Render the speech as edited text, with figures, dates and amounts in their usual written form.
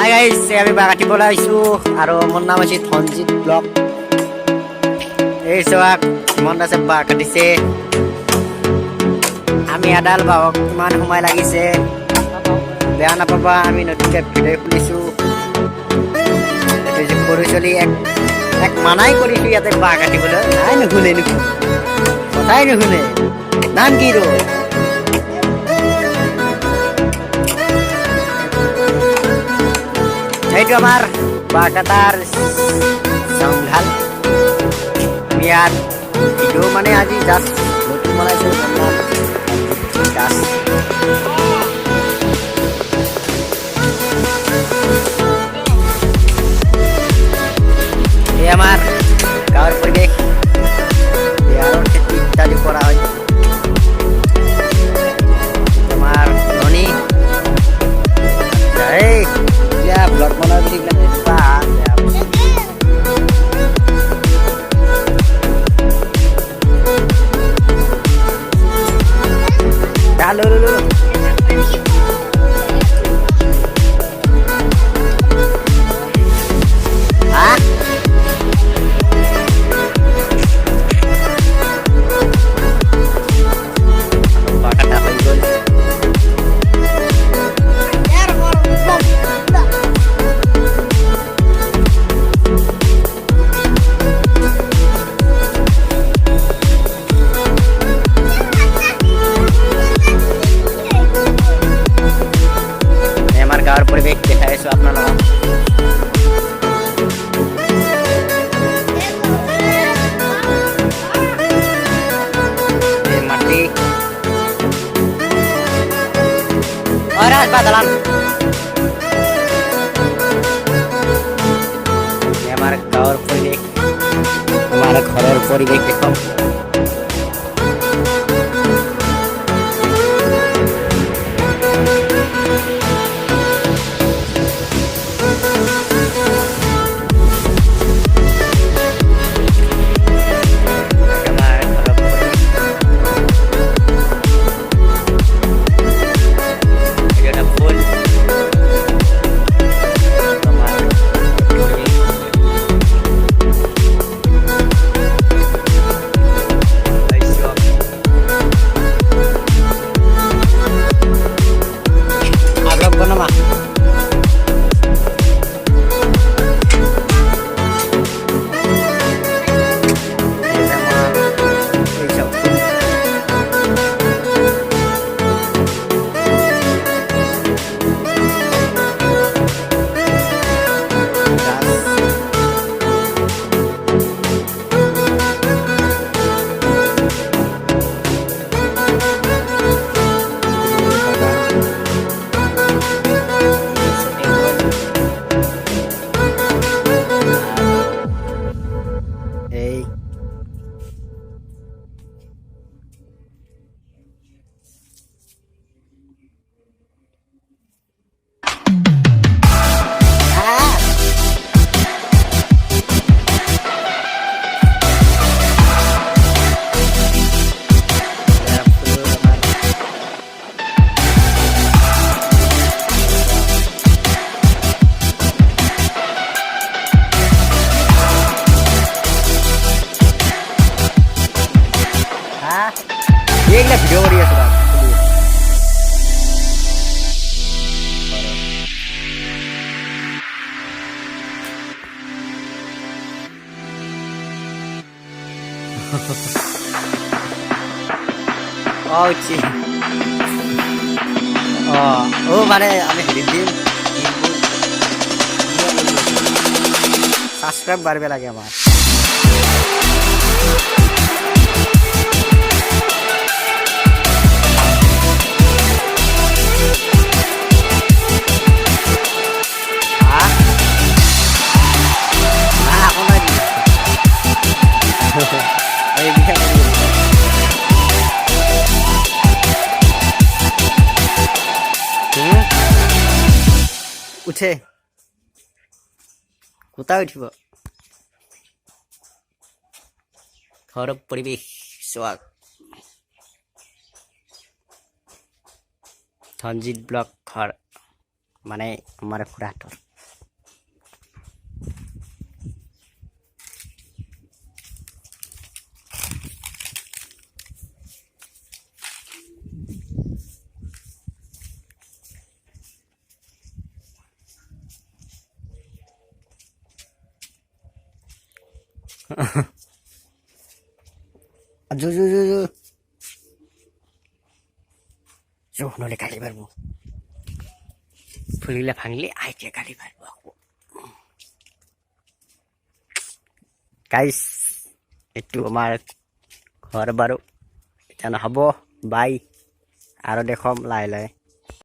Hi guys, আমি বাগাটি বলে আইছো আর মোর নাম আছে ধনজিৎ ব্লগ। এই সবাক মন আছে বাঘ কাটিছে, আমি আডাল বাবক ইমান সময় লাগিছে, বেয়া নাপাবা। আমি নতুনকে ভিডিঅ খুলিছো, যে সৰু ছোৱালী এক মানাই কৰিছো ইয়াতে বাঘ কাটিবলৈ। নাই নুশুনে কথাই নুশুনে। নাম কি ৰ? এইটো আমাৰ বাঘ কাটাৰ জংঘাল। আমি ইয়াত ভিডিঅ' মানে আজি জাষ্ট নতুন বনাইছো। এই আমাৰ গাঁৱৰ পৰিৱেশ, বিহাৰৰ খেতি ইত্যাদি কৰা হয়। আমাৰ ননী এই ব্লগ বনাই বুলি গাঁৱৰ পৰিৱেশ দেখাই আছো আপোনালোকক। মাটি বাদলান আমাৰ গাঁৱৰ পৰিৱেশ, আমাৰ ঘৰৰ পৰিৱেশ দেখুৱাম। এইগুলা ভিডিও করি আছে ও মানে আমি হেৰি দিম, সাবস্ক্রাইব বাড়বে লাগে আমার। উঠে কোথায় উঠিব? ঘর পরিবেশ সোয়াগ ধনজিৎ ব্লগ ঘর মানে আমার খুড়াটোর। নহ'লে গালি পাৰিব ফুলিলে ভাঙিলে আইতিয়া গালি পাৰিব আকৌ গাইছ এইটো আমাৰ ঘৰ বাৰু এতিয়া নহ'ব বাই আৰু দেখুৱাম লাহে লাহে